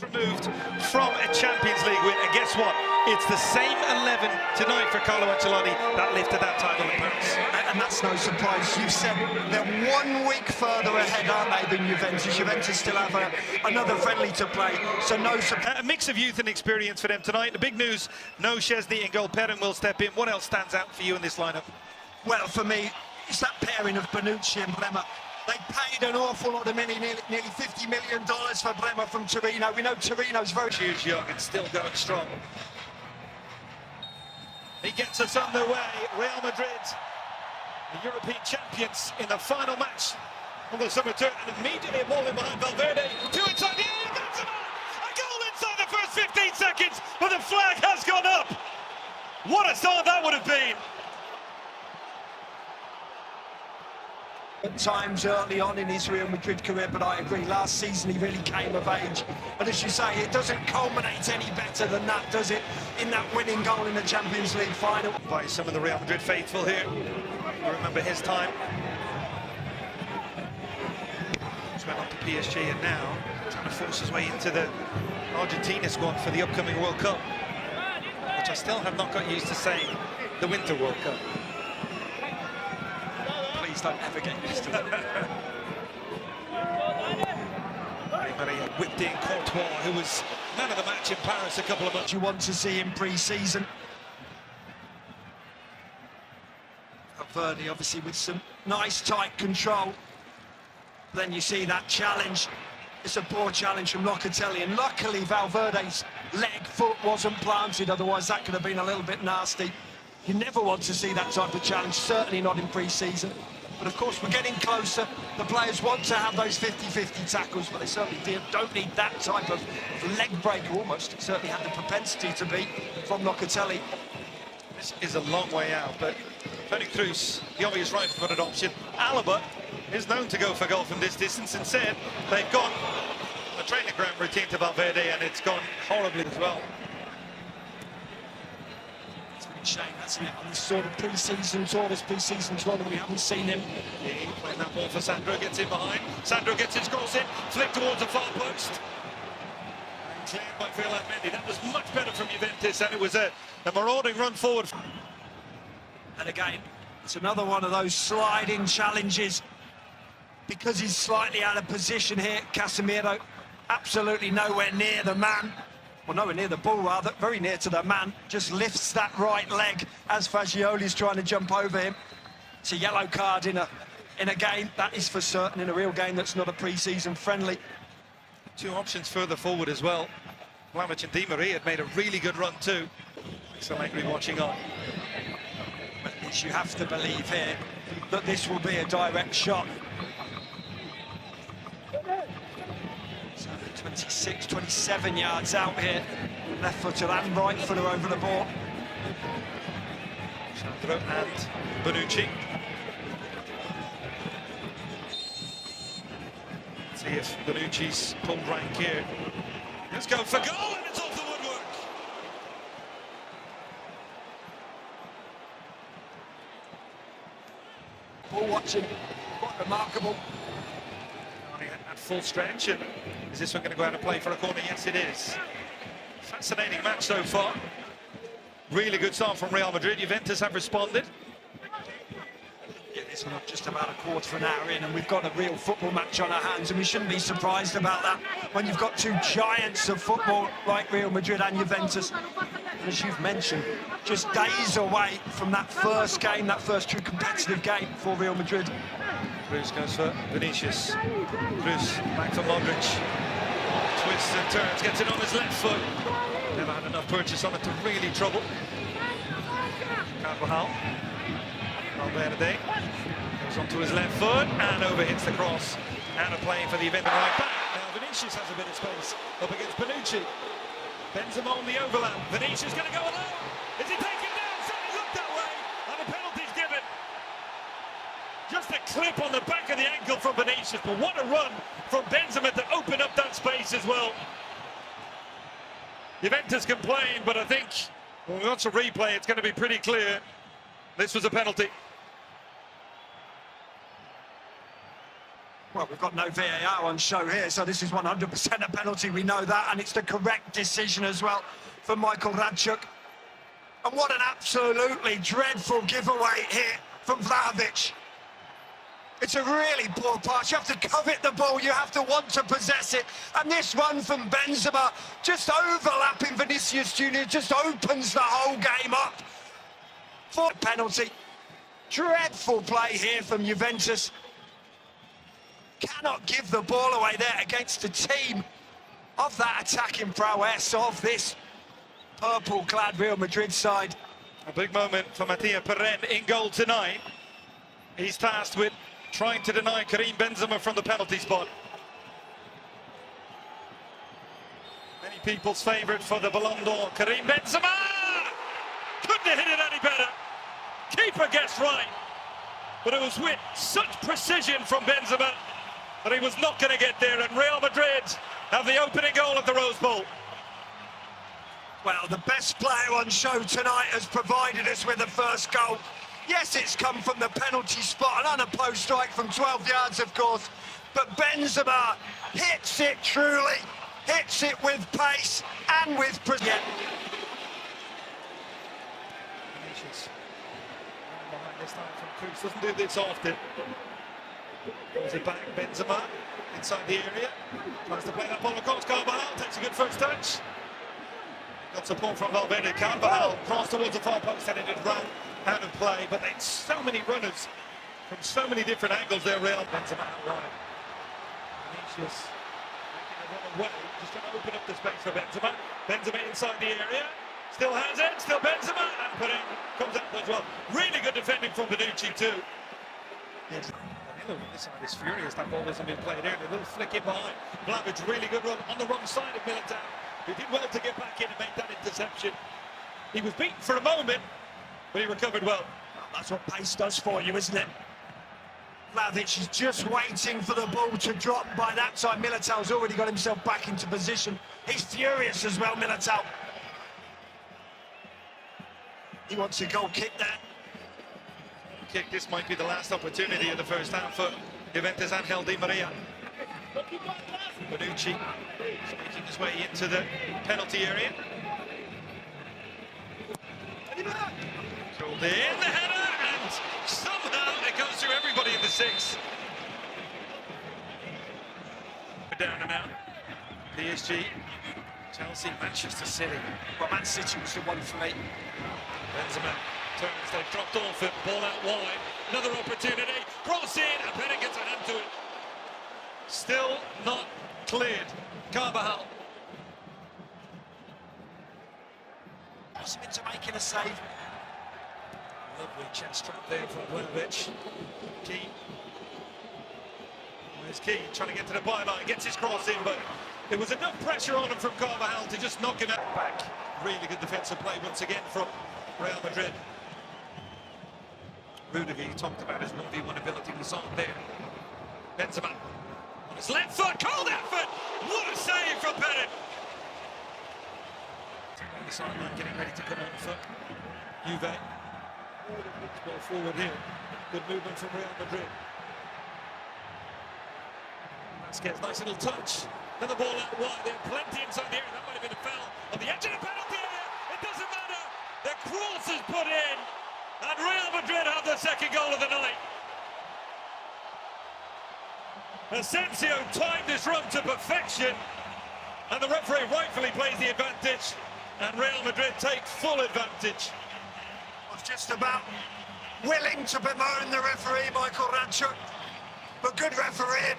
Removed from a Champions League win, and guess what? It's the same 11 tonight for Carlo Ancelotti that lifted that title in Paris. And that's no surprise. You've said they're 1 week further ahead, aren't they, than Juventus? Juventus still have another friendly to play, so no surprise. A mix of youth and experience for them tonight. The big news, no Szczesny in goal. Perrin will step in. What else stands out for you in this lineup? Well, for me, it's that pairing of Bonucci and Bremer. They paid an awful lot of money, nearly $50 million for Bremer from Torino. We know Torino's very huge, young and still going strong. He gets us underway. Real Madrid, the European champions, in the final match of the summer tour, and immediately a ball in behind Valverde. Two inside the area, that's a goal inside the first 15 seconds, but the flag has gone up. What a start that would have been. At times early on in his Real Madrid career, but I agree, last season he really came of age. And as you say, it doesn't culminate any better than that, does it? In that winning goal in the Champions League final. By some of the Real Madrid faithful here. I remember his time. Just went on to PSG and now trying to force his way into the Argentina squad for the upcoming World Cup, which I still have not got used to saying, the Winter World Cup. Don't ever get used to it. Whipped in Courtois, who was man of the match in Paris a couple of months. You want to see in pre-season. Valverde obviously with some nice tight control. Then you see that challenge. It's a poor challenge from Locatelli, and luckily Valverde's foot wasn't planted, otherwise that could have been a little bit nasty. You never want to see that type of challenge, certainly not in pre-season. But of course, we're getting closer. The players want to have those 50-50 tackles, but they certainly don't need that type of leg break almost. It certainly had the propensity to be from Locatelli. This is a long way out, but Tony Kroos, the obvious right-footed option. Alaba is known to go for goal from this distance. Instead, they've gone a training ground routine to Valverde, and it's gone horribly as well. Shame, hasn't it, on this sort of pre-season tour, this pre-season tour that we haven't seen him. Yeah, playing that ball for Sandro, gets in behind. Sandro gets his cross in, flicked towards the far post. And cleared by Mendy. That was much better from Juventus, and it was a marauding run forward. And again, it's another one of those sliding challenges. Because he's slightly out of position here, Casemiro absolutely nowhere near the man. Well, nowhere near the ball, rather, very near to the man, just lifts that right leg as Fagioli's trying to jump over him. It's a yellow card in a game, that is for certain, in a real game that's not a pre-season friendly. Two options further forward as well. Vlahovic and Di Maria had made a really good run too. So angry watching on. But at least you have to believe here that this will be a direct shot. 26, 27 yards out here. Left footer and right footer over the ball. Sandro and Bonucci. Let's see if Bonucci's pulled rank here. Let's go for goal, and it's off the woodwork. Ball watching, quite remarkable. At full stretch, and is this one going to go out and play for a corner? Yes, it is. Fascinating match so far. Really good start from Real Madrid. Juventus have responded. Yeah, it's not just about a quarter of an hour in, and we've got a real football match on our hands, and we shouldn't be surprised about that when you've got two giants of football like Real Madrid and Juventus. And as you've mentioned, just days away from that first game, that first true competitive game for Real Madrid. Kroos goes for Vinicius. Kroos back for Modric. Twists and turns, gets it on his left foot. Never had enough purchase on it to really trouble Carvajal. Valverde goes onto his left foot and over hits the cross. Out of play for the event right back. Now Vinicius has a bit of space up against Bonucci. Benzema on the overlap. Vinicius going to go alone. Is he taken down? Something looked that way. And the penalty's given. Just a clip on the back of the ankle from Vinicius, but what a run from Benzema to open up that space as well. Juventus complain, but I think when we watch a replay, it's going to be pretty clear this was a penalty. Well, we've got no VAR on show here, so this is 100% a penalty. We know that, and it's the correct decision as well for Michael Radchuk. And what an absolutely dreadful giveaway here from Vlahovic. It's a really poor pass. You have to covet the ball. You have to want to possess it. And this one from Benzema, just overlapping Vinicius Junior, just opens the whole game up for a penalty. Dreadful play here from Juventus. Cannot give the ball away there against a team of that attacking prowess of this purple-clad Real Madrid side. A big moment for Matías Perrin in goal tonight. He's tasked with trying to deny Karim Benzema from the penalty spot. Many people's favourite for the Ballon d'Or, Karim Benzema! Couldn't have hit it any better. Keeper guessed right. But it was with such precision from Benzema that he was not going to get there, and Real Madrid have the opening goal at the Rose Bowl. Well, the best player on show tonight has provided us with the first goal. Yes, it's come from the penalty spot, an unopposed strike from 12 yards, of course, but Benzema hits it truly, hits it with pace and with precision. Vinicius behind this time from Cruz, doesn't do this often. Brings it back, Benzema inside the area, tries to play that ball across. Carvajal takes a good first touch. Got support from Valverde. Carvajal crossed towards the far post and it had run out of play, but it's so many runners from so many different angles there. Real Benzema out wide. Vinicius making a run away, just trying to open up the space for Benzema. Benzema inside the area, still has it, still Benzema, and Perrin comes out as well. Really good defending from Bonucci too. Yes. Danilo on this side is furious that ball hasn't been played earlier. A little flick in behind. Vlahovic, really good run on the wrong side of Militao. He did well to get back in and make that interception. He was beaten for a moment, but he recovered well. That's what pace does for you, isn't it? Vlahovic is just waiting for the ball to drop. By that time, Militao's already got himself back into position. He's furious as well, Militao. He wants a goal kick there. Kick, this might be the last opportunity of the first half for Juventus Angel Di Maria. Bonucci is making his way into the penalty area. Called in, the header, and somehow it goes through everybody in the six. Down and out. PSG, Chelsea, Manchester City. Well, Man City was the one for me. Benzema turns, they've dropped off it, ball out wide. Another opportunity, cross in, and Perrin gets a hand to it. Still not cleared. Carvajal. Possible into making a save. Lovely chest trap there from Vlahovic. Key. Where's Key? Trying to get to the byline, gets his cross in, but there was enough pressure on him from Carvajal to just knock him out back. Really good defensive play once again from Real Madrid. Rudiger talked about his 1v1 ability, we saw it there. Benzema on his left foot, cold effort! What a save from Perrin! On the sideline, getting ready to come on foot. Juve. Ball forward here. Good movement from Real Madrid. Vasquez, nice little touch. Another ball out wide. There, plenty inside the area. That might have been a foul on the edge of the penalty area. It doesn't matter. The cross is put in, and Real Madrid have the second goal of the night. Asensio timed his run to perfection, and the referee rightfully plays the advantage, and Real Madrid take full advantage. Was just about willing to bemoan the referee, Michael Radchuk, but good refereeing